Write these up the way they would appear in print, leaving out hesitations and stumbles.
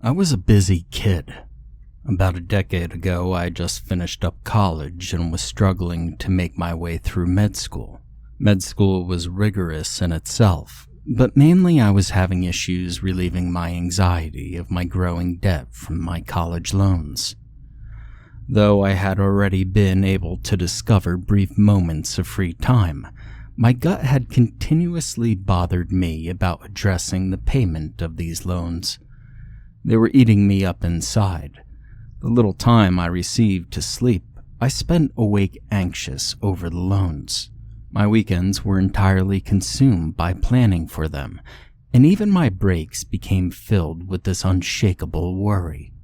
I was a busy kid. About a decade ago, I just finished up college and was struggling to make my way through med school. Med school was rigorous in itself, but mainly I was having issues relieving my anxiety of my growing debt from my college loans. Though I had already been able to discover brief moments of free time, my gut had continuously bothered me about addressing the payment of these loans. They were eating me up inside. The little time I received to sleep, I spent awake anxious over the loans. My weekends were entirely consumed by planning for them, and even my breaks became filled with this unshakable worry.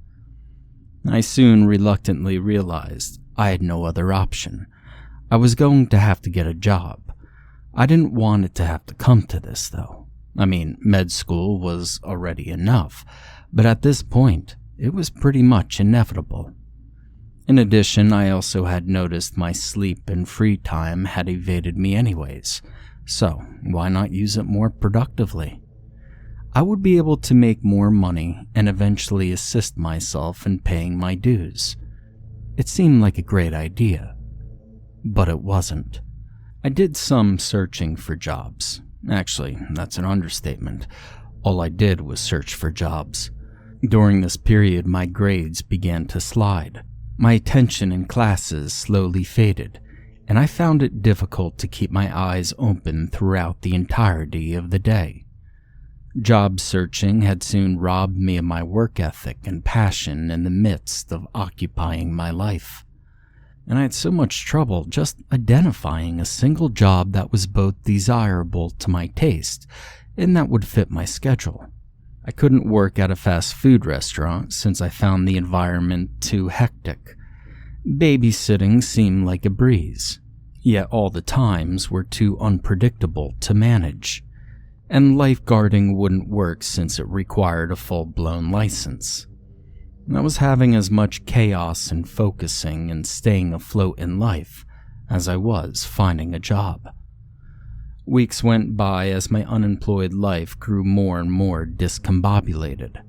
I soon reluctantly realized I had no other option. I was going to have to get a job. I didn't want it to have to come to this, though. Med school was already enough, but at this point, it was pretty much inevitable. In addition, I also had noticed my sleep and free time had evaded me anyways, so why not use it more productively? I would be able to make more money and eventually assist myself in paying my dues. It seemed like a great idea, but it wasn't. I did some searching for jobs. Actually, that's an understatement. All I did was search for jobs. During this period, my grades began to slide. My attention in classes slowly faded, and I found it difficult to keep my eyes open throughout the entirety of the day. Job searching had soon robbed me of my work ethic and passion in the midst of occupying my life. And I had so much trouble just identifying a single job that was both desirable to my taste and that would fit my schedule. I couldn't work at a fast food restaurant since I found the environment too hectic. Babysitting seemed like a breeze, yet all the times were too unpredictable to manage. And lifeguarding wouldn't work since it required a full-blown license. I was having as much chaos in focusing and staying afloat in life as I was finding a job. Weeks went by as my unemployed life grew more and more discombobulated.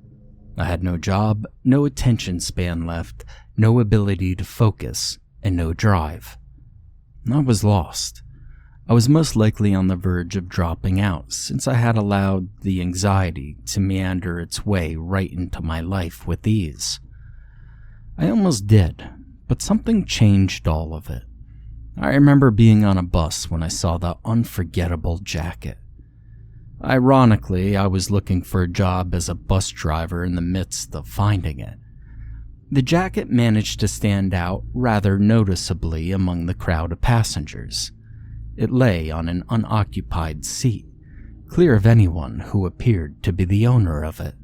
I had no job, no attention span left, no ability to focus, and no drive. I was lost. I was most likely on the verge of dropping out since I had allowed the anxiety to meander its way right into my life with ease. I almost did, but something changed all of it. I remember being on a bus when I saw that unforgettable jacket. Ironically, I was looking for a job as a bus driver in the midst of finding it. The jacket managed to stand out rather noticeably among the crowd of passengers. It lay on an unoccupied seat, clear of anyone who appeared to be the owner of it.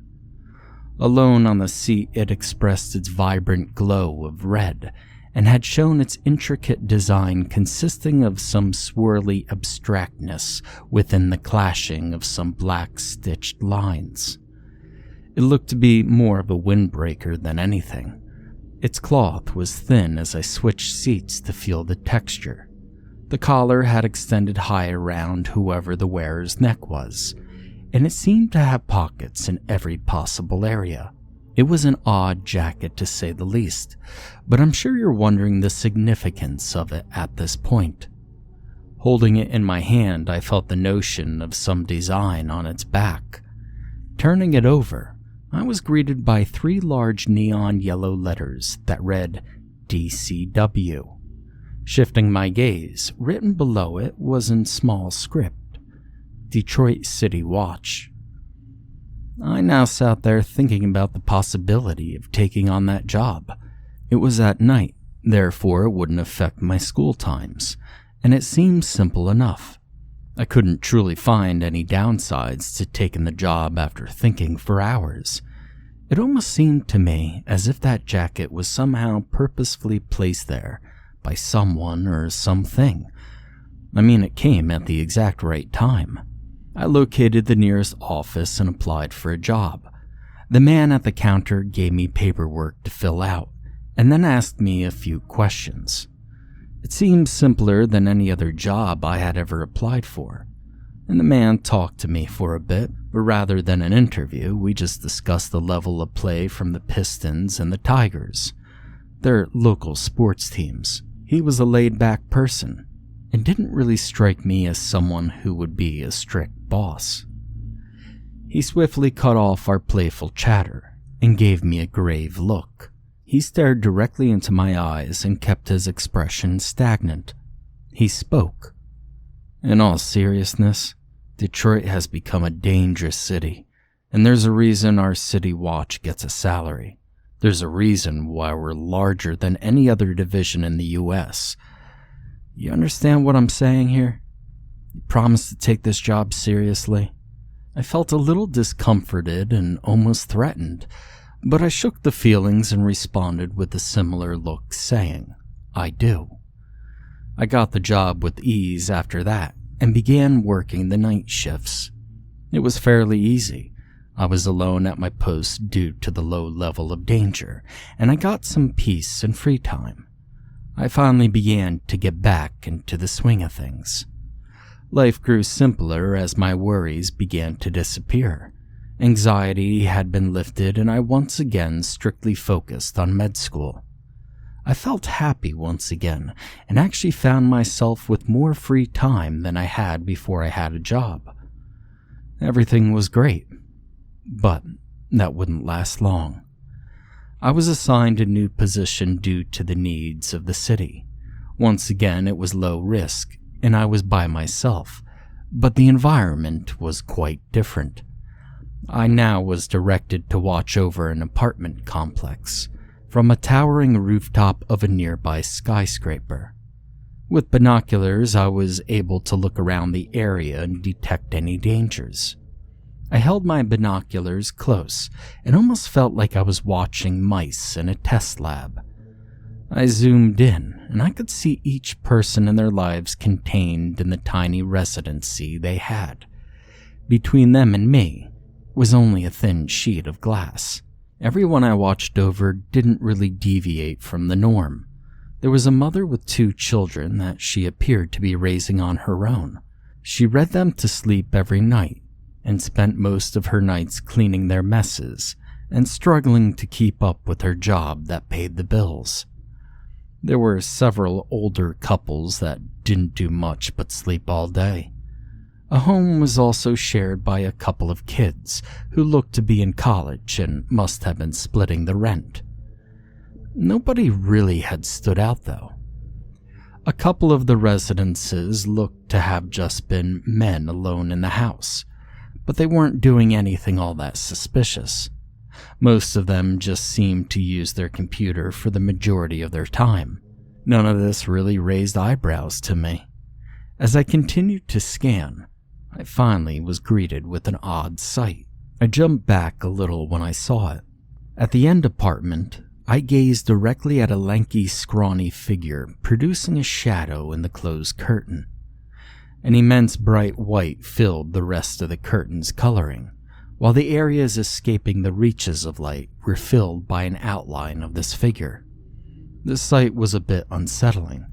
Alone on the seat, it expressed its vibrant glow of red and had shown its intricate design consisting of some swirly abstractness within the clashing of some black stitched lines. It looked to be more of a windbreaker than anything. Its cloth was thin as I switched seats to feel the texture. The collar had extended high around whoever the wearer's neck was, and it seemed to have pockets in every possible area. It was an odd jacket to say the least, but I'm sure you're wondering the significance of it at this point. Holding it in my hand, I felt the notion of some design on its back. Turning it over, I was greeted by 3 large neon yellow letters that read DCW. Shifting my gaze, written below it was in small script, Detroit City Watch. I now sat there thinking about the possibility of taking on that job. It was at night, therefore it wouldn't affect my school times, and it seemed simple enough. I couldn't truly find any downsides to taking the job after thinking for hours. It almost seemed to me as if that jacket was somehow purposefully placed there by someone or something. It came at the exact right time. I located the nearest office and applied for a job. The man at the counter gave me paperwork to fill out, and then asked me a few questions. It seemed simpler than any other job I had ever applied for. and the man talked to me for a bit, but rather than an interview, we just discussed the level of play from the Pistons and the Tigers. They're local sports teams. He was a laid-back person, and didn't really strike me as someone who would be a strict boss. He swiftly cut off our playful chatter and gave me a grave look. He stared directly into my eyes and kept his expression stagnant. He spoke. "In all seriousness, Detroit has become a dangerous city, and there's a reason our city watch gets a salary. There's a reason why we're larger than any other division in the U.S. You understand what I'm saying here? You promise to take this job seriously?" I felt a little discomforted and almost threatened, but I shook the feelings and responded with a similar look, saying, "I do." I got the job with ease after that and began working the night shifts. It was fairly easy. I was alone at my post due to the low level of danger, and I got some peace and free time. I finally began to get back into the swing of things. Life grew simpler as my worries began to disappear. Anxiety had been lifted, and I once again strictly focused on med school. I felt happy once again, and actually found myself with more free time than I had before I had a job. Everything was great, but that wouldn't last long. I was assigned a new position due to the needs of the city. Once again, it was low risk, and I was by myself, but the environment was quite different. I now was directed to watch over an apartment complex from a towering rooftop of a nearby skyscraper. With binoculars, I was able to look around the area and detect any dangers. I held my binoculars close and almost felt like I was watching mice in a test lab. I zoomed in, and I could see each person and their lives contained in the tiny residency they had. Between them and me was only a thin sheet of glass. Everyone I watched over didn't really deviate from the norm. There was a mother with 2 children that she appeared to be raising on her own. She read them to sleep every night and spent most of her nights cleaning their messes and struggling to keep up with her job that paid the bills. There were several older couples that didn't do much but sleep all day. A home was also shared by a couple of kids who looked to be in college and must have been splitting the rent. Nobody really had stood out, though. A couple of the residences looked to have just been men alone in the house, but they weren't doing anything all that suspicious. Most of them just seemed to use their computer for the majority of their time. None of this really raised eyebrows to me. As I continued to scan, I finally was greeted with an odd sight. I jumped back a little when I saw it. At the end apartment, I gazed directly at a lanky, scrawny figure producing a shadow in the closed curtain. An immense bright white filled the rest of the curtain's coloring, while the areas escaping the reaches of light were filled by an outline of this figure. The sight was a bit unsettling,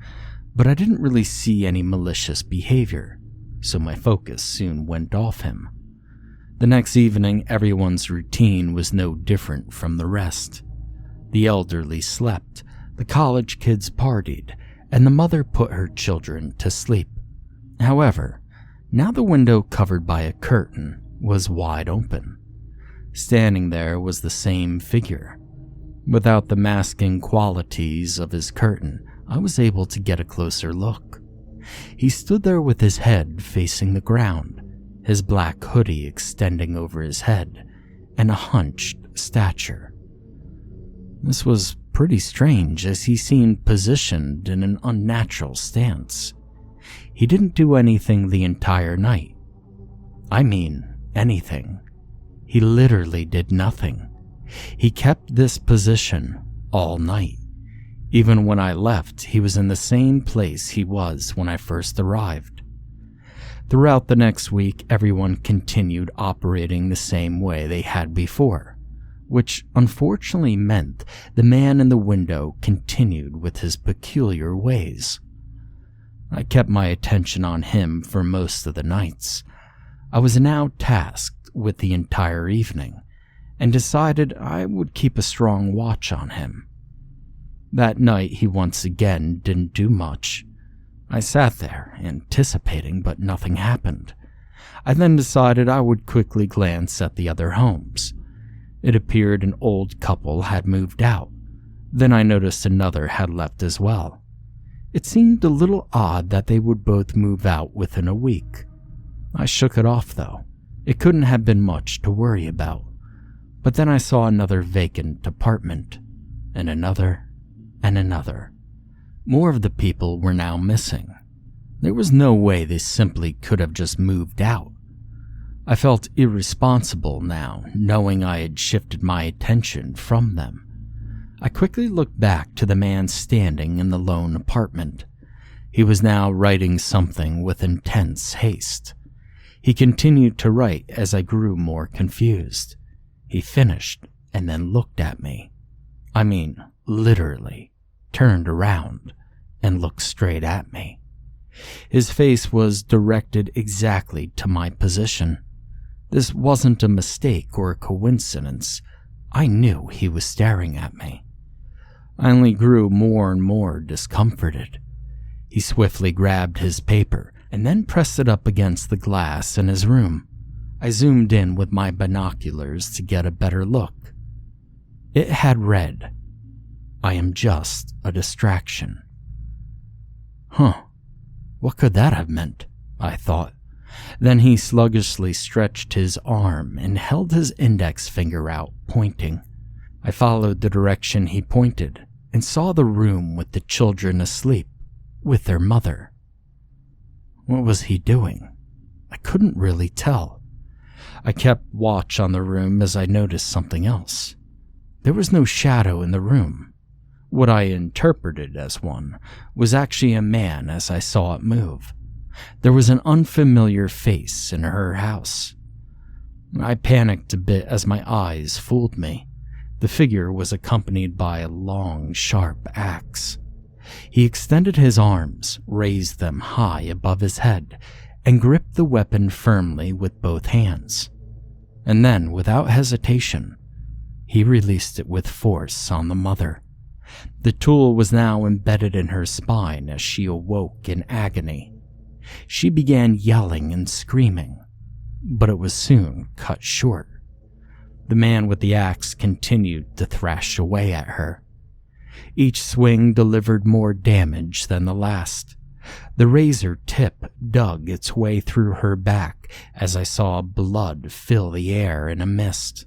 but I didn't really see any malicious behavior, so my focus soon went off him. The next evening, everyone's routine was no different from the rest. The elderly slept, the college kids partied, and the mother put her children to sleep. However, now the window covered by a curtain was wide open. Standing there was the same figure. Without the masking qualities of his curtain, I was able to get a closer look. He stood there with his head facing the ground, his black hoodie extending over his head, and a hunched stature. This was pretty strange, as he seemed positioned in an unnatural stance. He didn't do anything the entire night. I mean, anything. He literally did nothing. He kept this position all night. Even when I left, he was in the same place he was when I first arrived. Throughout the next week, everyone continued operating the same way they had before, which unfortunately meant the man in the window continued with his peculiar ways. I kept my attention on him for most of the nights, I was now tasked with the entire evening and decided I would keep a strong watch on him. That night he once again didn't do much. I sat there, anticipating, but nothing happened. I then decided I would quickly glance at the other homes. It appeared an old couple had moved out. Then I noticed another had left as well. It seemed a little odd that they would both move out within a week. I shook it off though. It couldn't have been much to worry about. But then I saw another vacant apartment, and another, and another. More of the people were now missing. There was no way they simply could have just moved out. I felt irresponsible now, knowing I had shifted my attention from them. I quickly looked back to the man standing in the lone apartment. He was now writing something with intense haste. He continued to write as I grew more confused. He finished and then looked at me. I mean, literally, turned around and looked straight at me. His face was directed exactly to my position. This wasn't a mistake or a coincidence. I knew he was staring at me. I only grew more and more discomforted. He swiftly grabbed his paper and then pressed it up against the glass in his room. I zoomed in with my binoculars to get a better look. It had read, "I am just a distraction." What could that have meant? I thought. Then he sluggishly stretched his arm and held his index finger out, pointing. I followed the direction he pointed and saw the room with the children asleep, with their mother. What was he doing? I couldn't really tell. I kept watch on the room as I noticed something else. There was no shadow in the room. What I interpreted as one was actually a man as I saw it move. There was an unfamiliar face in her house. I panicked a bit as my eyes fooled me. The figure was accompanied by a long, sharp axe. He extended his arms, raised them high above his head, and gripped the weapon firmly with both hands. And then, without hesitation, he released it with force on the mother. The tool was now embedded in her spine as she awoke in agony. She began yelling and screaming, but it was soon cut short. The man with the axe continued to thrash away at her. Each swing delivered more damage than the last. The razor tip dug its way through her back as I saw blood fill the air in a mist.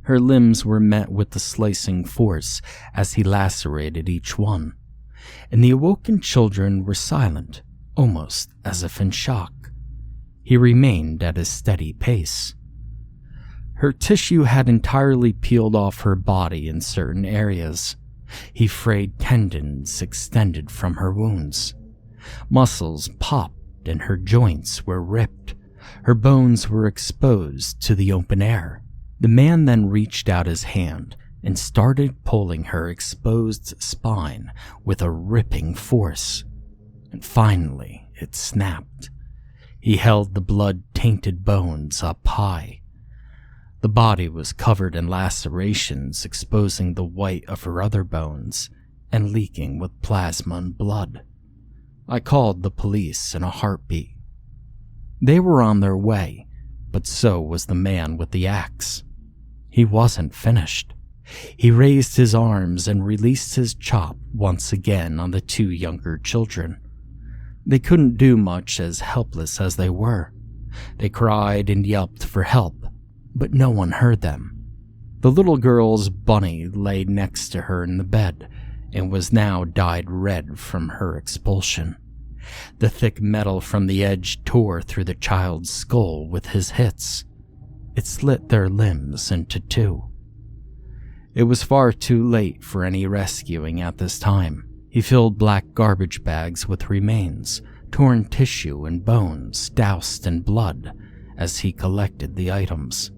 Her limbs were met with the slicing force as he lacerated each one, and the awoken children were silent, almost as if in shock. He remained at his steady pace. Her tissue had entirely peeled off her body in certain areas. He frayed tendons extended from her wounds. Muscles popped and her joints were ripped. Her bones were exposed to the open air. The man then reached out his hand and started pulling her exposed spine with a ripping force. And finally, it snapped. He held the blood-tainted bones up high. The body was covered in lacerations, exposing the white of her other bones and leaking with plasma and blood. I called the police in a heartbeat. They were on their way, but so was the man with the axe. He wasn't finished. He raised his arms and released his chop once again on the two younger children. They couldn't do much, as helpless as they were. They cried and yelped for help, but no one heard them. The little girl's bunny lay next to her in the bed and was now dyed red from her expulsion. The thick metal from the edge tore through the child's skull with his hits. It slit their limbs into two. It was far too late for any rescuing at this time. He filled black garbage bags with remains, torn tissue and bones doused in blood as he collected the items.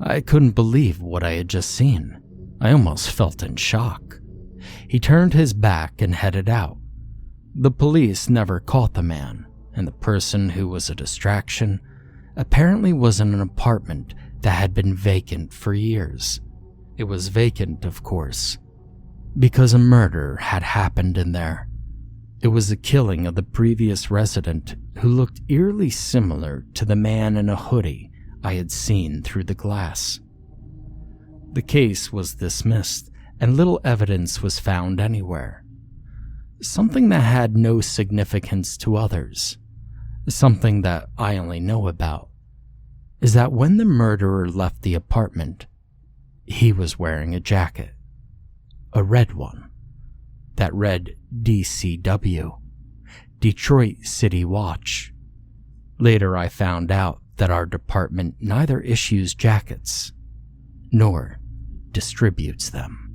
I couldn't believe what I had just seen. I almost felt in shock. He turned his back and headed out. The police never caught the man, and the person who was a distraction apparently was in an apartment that had been vacant for years. It was vacant, of course, because a murder had happened in there. It was the killing of the previous resident who looked eerily similar to the man in a hoodie I had seen through the glass. The case was dismissed, and little evidence was found anywhere. Something that had no significance to others, something that I only know about, is that when the murderer left the apartment, he was wearing a jacket. A red one. That read DCW, Detroit City Watch. Later I found out that our department neither issues jackets nor distributes them.